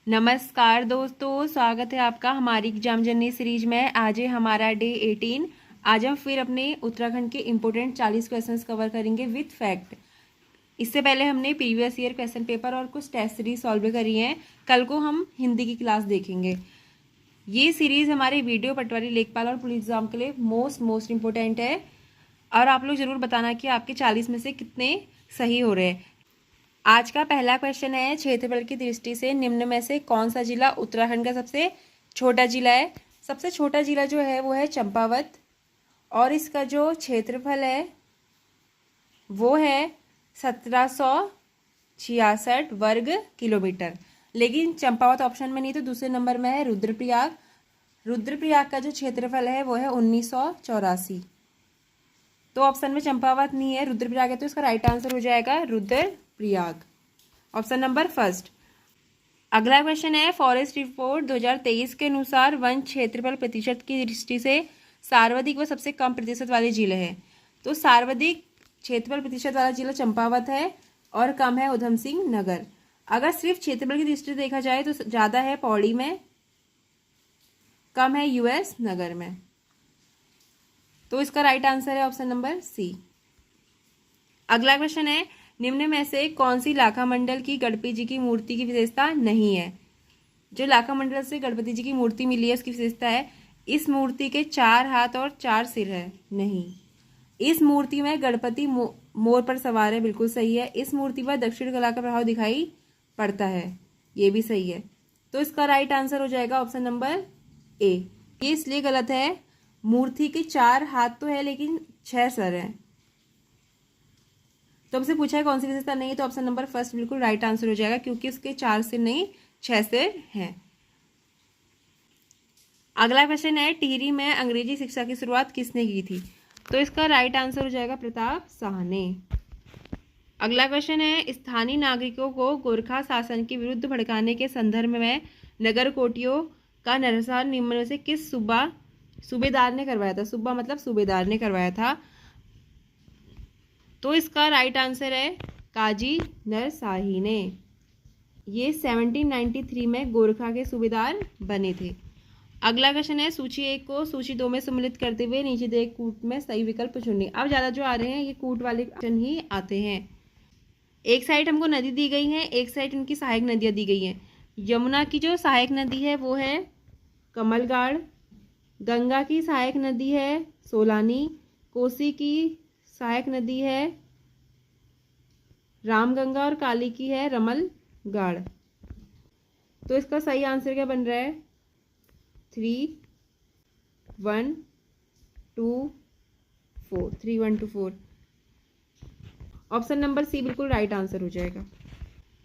नमस्कार दोस्तों, स्वागत है आपका हमारी एग्जाम जर्नी सीरीज में। आज है हमारा डे 18। आज हम फिर अपने उत्तराखंड के इम्पोर्टेंट 40 क्वेश्चंस कवर करेंगे विथ फैक्ट। इससे पहले हमने प्रीवियस ईयर क्वेश्चन पेपर और कुछ टेस्ट सीरीज सॉल्व करी हैं। कल को हम हिंदी की क्लास देखेंगे। ये सीरीज़ हमारे वीडियो पटवारी लेखपाल और पुलिस एग्जाम के लिए मोस्ट इम्पोर्टेंट है। और आप लोग ज़रूर बताना कि आपके 40 में से कितने सही हो रहे हैं। आज का पहला क्वेश्चन है, क्षेत्रफल की दृष्टि से निम्न में से कौन सा जिला उत्तराखंड का सबसे छोटा जिला है। सबसे छोटा जिला जो है वो है चंपावत, और इसका जो क्षेत्रफल है वो है 1766 वर्ग किलोमीटर। लेकिन चंपावत ऑप्शन में नहीं, तो दूसरे नंबर में है रुद्रप्रयाग। रुद्रप्रयाग का जो क्षेत्रफल है वो है 1984। तो ऑप्शन में चंपावत नहीं है, रुद्रप्रयाग है, तो इसका राइट आंसर हो जाएगा रुद्रप्रयाग, ऑप्शन नंबर फर्स्ट। अगला क्वेश्चन है, फॉरेस्ट रिपोर्ट 2023 के अनुसार वन क्षेत्रफल प्रतिशत की दृष्टि से सर्वाधिक व सबसे कम प्रतिशत वाले जिले हैं। तो सर्वाधिक क्षेत्रफल प्रतिशत वाला जिला चंपावत है और कम है उधम सिंह नगर। अगर सिर्फ क्षेत्रफल की दृष्टि से देखा जाए तो ज़्यादा है पौड़ी में, कम है यूएस नगर में। तो इसका राइट आंसर है ऑप्शन नंबर सी। अगला क्वेश्चन है, निम्न में से कौन सी लाखा मंडल की गणपति जी की मूर्ति की विशेषता नहीं है। जो लाखा मंडल से गणपति जी की मूर्ति मिली है उसकी विशेषता है इस मूर्ति के 4 हाथ और 4 सिर है। नहीं, इस मूर्ति में गणपति मोर पर सवार है, बिल्कुल सही है। इस मूर्ति पर दक्षिण कला का प्रभाव दिखाई पड़ता है, ये भी सही है। तो इसका राइट आंसर हो जाएगा ऑप्शन नंबर ए। ये इसलिए गलत है, मूर्ति के 4 हाथ तो है लेकिन 6 सर हैं। तो हमसे पूछा है कौन सी विशेषता नहीं है, तो ऑप्शन नंबर फर्स्ट बिल्कुल राइट आंसर हो जाएगा, क्योंकि उसके 4 सिर नहीं 6 सिर हैं। अगला क्वेश्चन है, टिहरी में अंग्रेजी शिक्षा की शुरुआत किसने की थी। तो इसका राइट आंसर हो जाएगा प्रताप शाह ने। अगला क्वेश्चन है, स्थानीय नागरिकों को गोरखा शासन के विरुद्ध भड़काने के संदर्भ में नगर कोटियों का निरसन निम्न में से किस सूबेदार ने करवाया था। सूबा मतलब सूबेदार ने करवाया था। तो इसका राइट आंसर है काजी नरशाही ने। ये 1793 में गोरखा के सूबेदार बने थे। अगला क्वेश्चन है, सूची 1 को सूची 2 में सम्मिलित करते हुए नीचे दिए कूट में सही विकल्प चुनिए। अब ज़्यादा जो आ रहे हैं ये कूट वाले क्वेश्चन ही आते हैं। एक साइड हमको नदी दी गई है, एक साइड उनकी सहायक नदियाँ दी गई हैं। यमुना की जो सहायक नदी है वो है कमलगाड़, गंगा की सहायक नदी है सोलानी, कोसी की सहायक नदी है रामगंगा और काली की है रमलगाड़। तो इसका सही आंसर क्या बन रहा है 3 1 2 4 3 1 2 4, ऑप्शन नंबर सी बिल्कुल राइट आंसर हो जाएगा।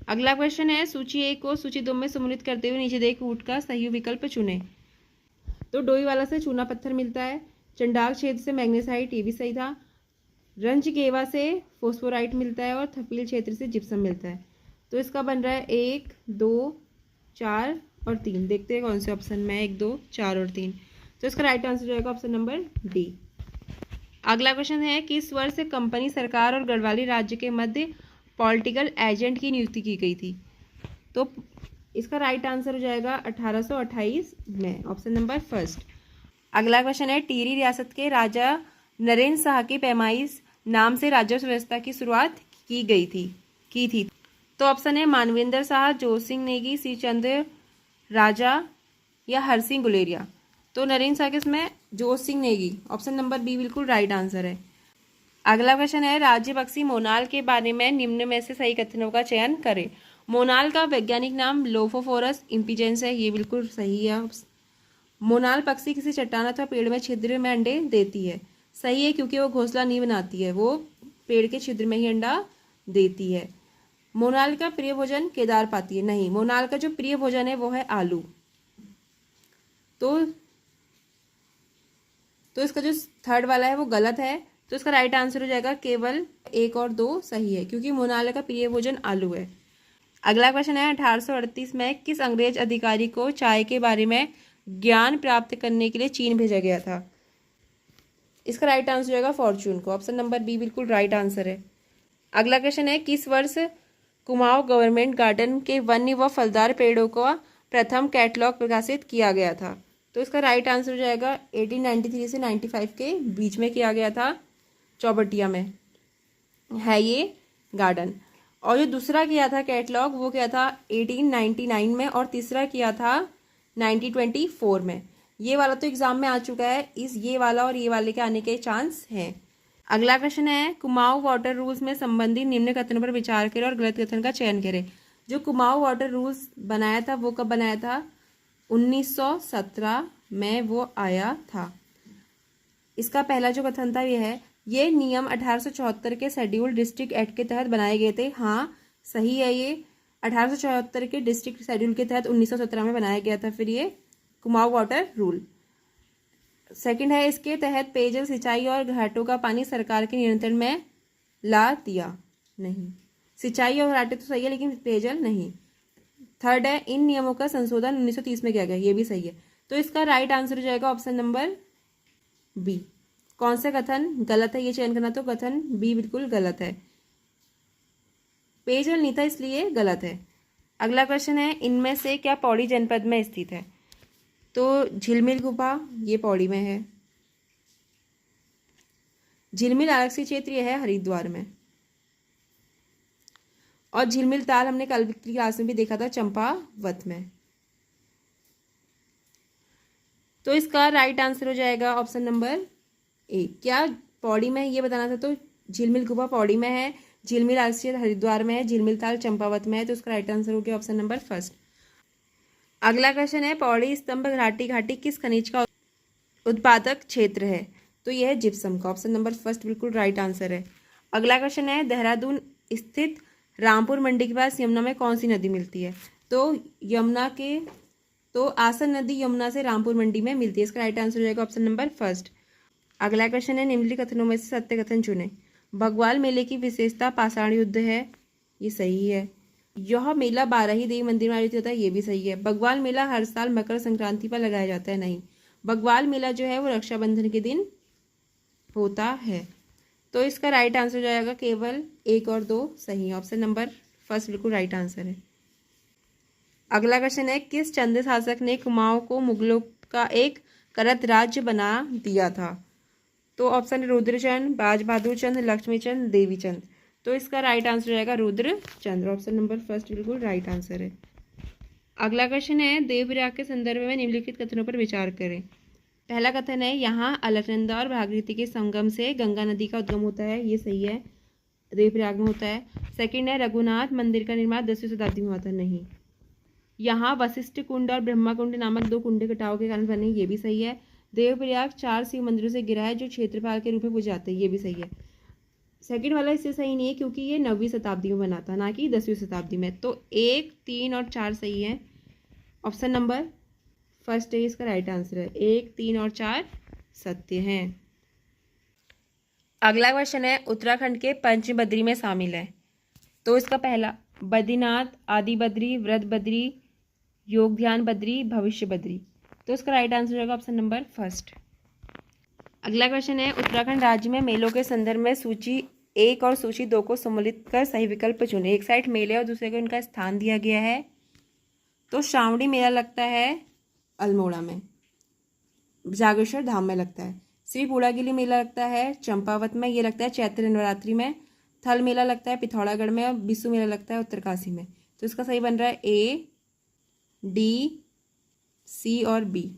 अगला क्वेश्चन है, सूची 1 को सूची 2 में सम्मिलित करते हुए नीचे दिए कूट का सही विकल्प चुने। तो डोईवाला से चूना पत्थर मिलता है, चंडाल क्षेत्र से मैग्नेसाइट, ये भी सही था। रंजगेवा से फोस्फोराइट मिलता है और थपील क्षेत्र से जिप्सम मिलता है। तो इसका बन रहा है 1 2 4 और 3। देखते हैं कौन से ऑप्शन में 1 2 4 और 3। तो इसका राइट आंसर रहेगा ऑप्शन नंबर डी। अगला क्वेश्चन है, किस वर्ष से कंपनी सरकार और गढ़वाली राज्य के मध्य पॉलिटिकल एजेंट की नियुक्ति की गई थी। तो इसका राइट आंसर हो जाएगा 1828 में, ऑप्शन नंबर फर्स्ट। अगला क्वेश्चन है, टिहरी रियासत के राजा नरेंद्र शाह की पैमाइश नाम से राजस्व व्यवस्था की शुरुआत की थी। तो ऑप्शन है मानवेंद्र शाह, जोर सिंह नेगी, श्री चंद्र राजा या हरसिंह गुलेरिया। तो नरेंद्र शाह किसमें, Jor Singh Negi, option number B बिल्कुल राइट आंसर है। अगला क्वेश्चन है, राज्य पक्षी मोनाल के बारे में निम्न में से सही कथनों का चयन करें। मोनाल का वैज्ञानिक नाम लोफोफोरस इम्पिजेंस है, ये बिल्कुल सही है। मोनाल पक्षी किसी चट्टान अथवा पेड़ में छिद्र में अंडे देती है, सही है, क्योंकि वो घोंसला नहीं बनाती है, वो पेड़ के छिद्र में ही अंडा देती है। मोनाल का प्रिय भोजन केदार पाती है, नहीं, मोनाल का जो प्रिय भोजन है वो है आलू। तो इसका जो थर्ड वाला है वो गलत है। तो इसका राइट आंसर हो जाएगा केवल 1 और 2 सही है, क्योंकि मोनाल का प्रिय भोजन आलू है। अगला क्वेश्चन है, 1838 में किस अंग्रेज अधिकारी को चाय के बारे में ज्ञान प्राप्त करने के लिए चीन भेजा गया था। इसका राइट आंसर होगा फॉर्चून को, ऑप्शन नंबर बी बिल्कुल राइट आंसर है। अगला क्वेश्चन है, किस वर्ष कुमाऊं गवर्नमेंट गार्डन के वन्य व फलदार पेड़ों का प्रथम कैटलॉग प्रकाशित किया गया था? तो इसका राइट आंसर हो जाएगा 1893 से 95 के बीच में किया गया था, चौबटिया में है ये गार्डन। और जो दूसरा किया था कैटलॉग वो किया था 1899 में, और तीसरा किया था 1924 में। ये वाला तो एग्जाम में आ चुका है, ये वाला और ये वाले के आने के चांस हैं। अगला क्वेश्चन है, कुमाऊं वाटर रूल्स में संबंधित निम्न कथनों पर विचार करें और गलत कथन का चयन करें। जो कुमाऊं वाटर रूल्स बनाया था वो कब बनाया था? 1917 में वो आया था। इसका पहला जो कथन था ये है, ये नियम 1874 के शेड्यूल डिस्ट्रिक्ट एक्ट के तहत बनाए गए थे। हाँ सही है, ये 1874 के डिस्ट्रिक्ट शेड्यूल के तहत 1917 में बनाया गया था फिर ये कुमाऊं वाटर रूल। सेकंड है, इसके तहत पेयजल, सिंचाई और घाटों का पानी सरकार के नियंत्रण में ला दिया। नहीं, सिंचाई और घाटे तो सही है लेकिन पेयजल नहीं। थर्ड है, इन नियमों का संशोधन 1930 में किया गया, ये भी सही है। तो इसका राइट आंसर हो जाएगा ऑप्शन नंबर बी। कौन सा कथन गलत है ये चयन करना, तो कथन बी बिल्कुल गलत है, पेयजल नहीं था इसलिए गलत है। अगला क्वेश्चन है, इनमें से क्या पौड़ी जनपद में स्थित है? तो झिलमिल गुफा ये पौड़ी में है, झिलमिल आरक्षित क्षेत्र ये है हरिद्वार में, और झिलमिल ताल हमने कल की क्लास में भी देखा था चंपावत में। तो इसका राइट आंसर हो जाएगा ऑप्शन नंबर ए। क्या पौड़ी में ये बताना था, तो झिलमिल गुफा पौड़ी में है, झिलमिल आरक्षित हरिद्वार में है, झिलमिल ताल चंपावत में है। तो इसका राइट आंसर हो गया ऑप्शन नंबर फर्स्ट। अगला क्वेश्चन है, पौड़ी स्तंभ घाटी किस खनिज का उत्पादक क्षेत्र है? तो यह है जिप्सम का, ऑप्शन नंबर फर्स्ट बिल्कुल राइट आंसर है। अगला क्वेश्चन है, देहरादून स्थित रामपुर मंडी के पास यमुना में कौन सी नदी मिलती है? तो आसन नदी यमुना से रामपुर मंडी में मिलती है। इसका राइट आंसर हो जाएगा ऑप्शन नंबर फर्स्ट। अगला क्वेश्चन है, निम्नलिखित कथनों में से सत्य कथन चुने। बग्वाल मेले की विशेषता पाषाण युद्ध है, ये सही है। यह मेला बाराही देवी मंदिर में आयोजित होता है, ये भी सही है। बग्वाल मेला हर साल मकर संक्रांति पर लगाया जाता है, नहीं। बग्वाल मेला जो है वो रक्षाबंधन के दिन होता है। तो इसका राइट आंसर हो जाएगा केवल 1 और 2 सही है, ऑप्शन नंबर फर्स्ट बिल्कुल राइट आंसर है। अगला क्वेश्चन है, किस चंद शासक ने कुमाऊं को मुगलों का एक करत राज्य बना दिया था? तो ऑप्शन रुद्रचंद, बाज बहादुर चंद, लक्ष्मीचंद, देवीचंद। तो इसका राइट आंसर रहेगा रुद्रचंद्र, ऑप्शन नंबर फर्स्ट बिल्कुल राइट आंसर है। अगला क्वेश्चन है, देवप्रयाग के संदर्भ में निम्नलिखित कथनों पर विचार करें। पहला कथन है, यहाँ अलकनंदा और भागीरथी के संगम से गंगा नदी का उद्गम होता है, ये सही है, देवप्रयाग में होता है। सेकंड है, रघुनाथ मंदिर का निर्माण 10वीं शताब्दी में हुआ था, नहीं। यहाँ वशिष्ठ कुंड और ब्रह्मा कुंड नामक 2 कुंड कटाव के कारण बने, ये भी सही है। देवप्रयाग 4 शिव मंदिरों से घिरा है जो क्षेत्रफल के रूप में पूजे जाते हैं, ये भी सही है। सेकंड वाला इससे सही नहीं है क्योंकि ये 9वीं शताब्दी में बना था, ना कि 10वीं शताब्दी में। तो 1, 3 और 4 सही है, ऑप्शन नंबर फर्स्ट है इसका राइट आंसर है। 1, 3 और 4 सत्य हैं। अगला क्वेश्चन है, उत्तराखंड के पंच बद्री में शामिल है। तो इसका पहला बद्रीनाथ, आदि बद्री, व्रत बद्री, योग ध्यान बद्री, भविष्य बद्री। तो इसका राइट आंसर होगा ऑप्शन नंबर फर्स्ट। अगला क्वेश्चन है, उत्तराखंड राज्य में मेलों के संदर्भ में सूची 1 और सूची 2 को सम्मिलित कर सही विकल्प चुने। एक साइड मेले और दूसरे को इनका स्थान दिया गया है। तो श्रावणी मेला लगता है अल्मोड़ा में, जागेश्वर धाम में लगता है। श्री पूड़ागिली मेला लगता है चंपावत में, ये लगता है चैत्र नवरात्रि में। थल मेला लगता है पिथौरागढ़ में, और बिस्सू मेला लगता है उत्तरकाशी में। तो इसका सही बन रहा है ए, डी, सी और बी,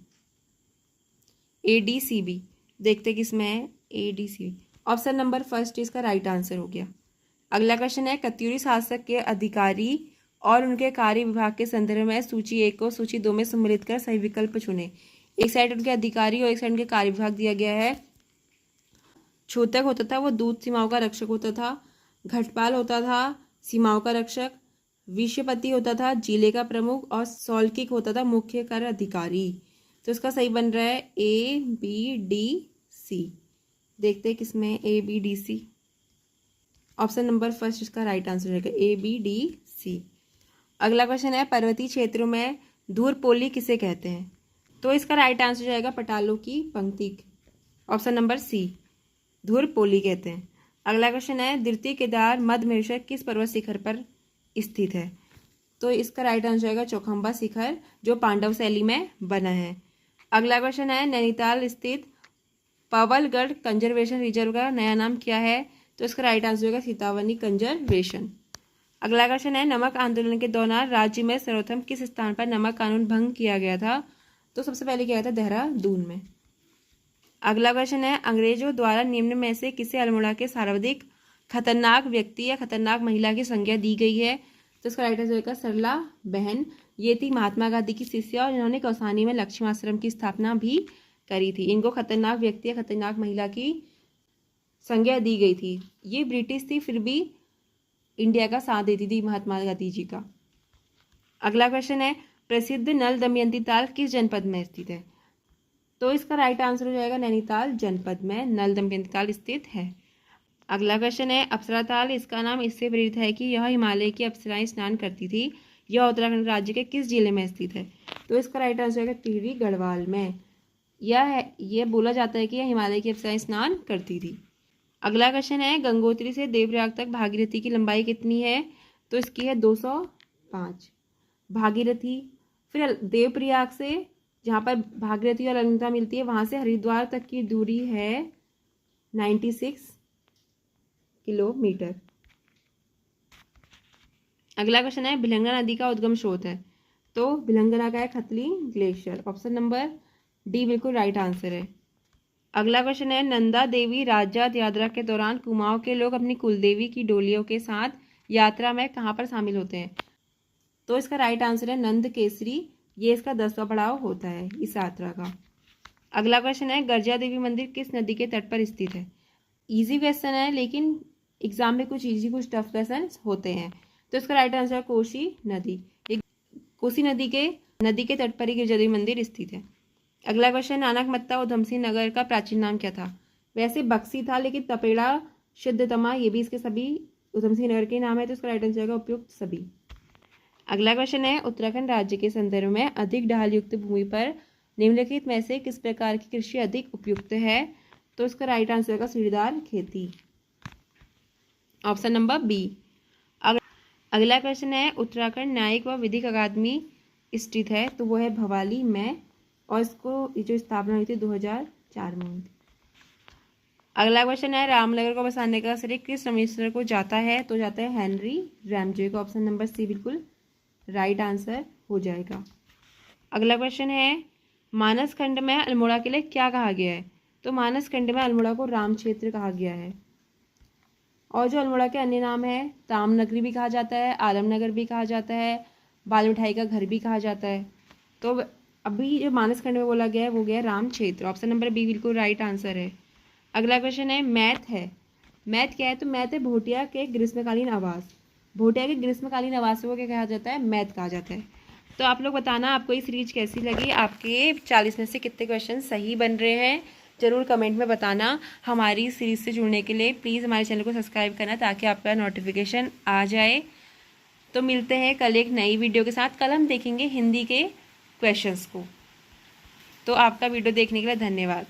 ए, डी, सी, बी। देखते किस में है, ए, डी, सी, बी। ऑप्शन नंबर फर्स्ट इसका राइट आंसर हो गया। अगला क्वेश्चन है, कत्यूरी शासक के अधिकारी और उनके कार्य विभाग के संदर्भ में सूची 1 को सूची 2 में सम्मिलित कर सही विकल्प चुने। एक साइड उनके अधिकारी और एक साइड उनके कार्य विभाग दिया गया है। छोतक होता था वो दूध सीमाओं का रक्षक होता था, घटपाल होता था सीमाओं का रक्षक, विषयपति होता था जिले का प्रमुख, और सौल्किक होता था मुख्य कर अधिकारी। तो इसका सही बन रहा है ए, बी, डी, सी। देखते हैं किसमें ए, बी, डी, सी। ऑप्शन नंबर फर्स्ट इसका राइट आंसर रहेगा ए, बी, डी, सी। अगला क्वेश्चन है, पर्वतीय क्षेत्रों में धूरपोली किसे कहते हैं? तो इसका राइट आंसर जाएगा पटालों की पंक्ति, ऑप्शन नंबर सी, धूरपोली कहते हैं। अगला क्वेश्चन है, द्वितीय केदार मध्य महेश्वर किस पर्वत शिखर पर स्थित है? तो इसका राइट आंसर आएगा चौखंबा शिखर, जो पांडव शैली में बना है। अगला क्वेश्चन है, नैनीताल स्थित पवलगढ़ कंजर्वेशन रिजर्व का नया नाम क्या है? तो इसका राइट आंसर होगा सीतावनी कंजर्वेशन। अगला क्वेश्चन है, नमक आंदोलन के दौरान राज्य में सर्वप्रथम किस स्थान पर नमक कानून भंग किया गया था? तो सबसे पहले किया गया था देहरादून में। अगला क्वेश्चन है, अंग्रेजों द्वारा निम्न में से किसे अल्मोड़ा के सर्वाधिक खतरनाक व्यक्ति या खतरनाक महिला की संज्ञा दी गई है? तो इसका राइट आंसर होगा सरला बहन। ये थी महात्मा गांधी की शिष्या और इन्होंने कौसानी में लक्ष्मी आश्रम की स्थापना भी करी थी। इनको खतरनाक व्यक्ति या खतरनाक महिला की संज्ञा दी गई थी। ये ब्रिटिश थी, फिर भी इंडिया का साथ देती थी महात्मा गांधी जी का। अगला क्वेश्चन है, प्रसिद्ध नल दमयंती ताल किस जनपद में स्थित है? तो इसका राइट आंसर हो जाएगा नैनीताल जनपद में नल दमयंती ताल स्थित है। अगला क्वेश्चन है, अप्सरा ताल, इसका नाम इससे प्रेरित है कि यह हिमालय की अप्सराएं स्नान करती थी। यह उत्तराखंड राज्य के किस जिले में स्थित है? तो इसका राइट आंसर है टिहरी गढ़वाल में। यह बोला जाता है कि यह हिमालय की अप्सराएं स्नान करती थी। अगला क्वेश्चन है, गंगोत्री से देवप्रयाग तक भागीरथी की लंबाई कितनी है? तो इसकी है 205 भागीरथी। फिर देवप्रयाग से जहाँ पर भागीरथी और अलकनंदा मिलती है वहाँ से हरिद्वार तक की दूरी है 96 किलोमीटर। अगला क्वेश्चन है, भिलंगना नदी का उद्गम स्रोत है? तो भिलंगना का है खतली ग्लेशियर। ऑप्शन नंबर डी बिल्कुल राइट आंसर है। अगला क्वेश्चन है, नंदा देवी राजजात यात्रा के दौरान कुमाऊं के लोग अपनी कुलदेवी की डोलियों के साथ यात्रा में कहाँ पर शामिल होते हैं? तो इसका राइट आंसर है नंद केसरी। ये इसका 10वां पड़ाव होता है इस यात्रा का। अगला क्वेश्चन है, गर्जा देवी मंदिर किस नदी के तट पर स्थित है? इजी क्वेश्चन है, लेकिन एग्जाम में कुछ इजी कुछ टफ क्वेश्चन होते हैं। तो इसका राइट आंसर है कोसी नदी। कोसी नदी के तट पर ही गिरजा देवी मंदिर स्थित है। अगला क्वेश्चन, नानकमत्ता उधम सिंह नगर का प्राचीन नाम क्या था? वैसे बक्सी था, लेकिन तपेड़ा सिद्धतमा ये भी इसके सभी उधम सिंह नगर के नाम है। तो इसका राइट आंसर है उपयुक्त सभी। अगला क्वेश्चन है, उत्तराखंड राज्य के संदर्भ में अधिक ढाल युक्त भूमि पर निम्नलिखित में से किस प्रकार की कृषि अधिक उपयुक्त है? तो इसका राइट आंसर है सीढ़ीदार खेती। Option number B. अगला क्वेश्चन है, उत्तराखंड न्यायिक व विधिक अकादमी स्थित है? तो वो है भवाली में, और इसको जो स्थापना हुई थी 2004 में हुई थी। अगला क्वेश्चन है, रामनगर को बसाने का श्रेय किस रमेश्वर को जाता है? तो जाता है हेनरी रैमजे को। ऑप्शन नंबर सी बिल्कुल राइट आंसर हो जाएगा। अगला क्वेश्चन है, मानस खंड में अल्मोड़ा के लिए क्या कहा गया है? तो मानस खंड में अल्मोड़ा को राम क्षेत्र कहा गया है। और जो अल्मोड़ा के अन्य नाम है, तामनगरी भी कहा जाता है, आलमनगर भी कहा जाता है, बाल मिठाई का घर भी कहा जाता है। तो अभी जो मानस खंड में बोला गया है वो गया राम क्षेत्र। ऑप्शन नंबर बी बिल्कुल राइट आंसर है। अगला क्वेश्चन है, मैथ है। मैथ क्या है? तो मैथ है भोटिया के ग्रीष्मकालीन आवास। भोटिया के ग्रीष्मकालीन आवासों को क्या कहा जाता है? मैथ कहा जाता है। तो आप लोग बताना आपको ये सीरीज कैसी लगी, आपके 40 में से कितने क्वेश्चन सही बन रहे हैं, ज़रूर कमेंट में बताना। हमारी सीरीज से जुड़ने के लिए प्लीज़ हमारे चैनल को सब्सक्राइब करना ताकि आपका नोटिफिकेशन आ जाए। तो मिलते हैं कल एक नई वीडियो के साथ। कल हम देखेंगे हिंदी के क्वेश्चंस को। तो आपका वीडियो देखने के लिए धन्यवाद।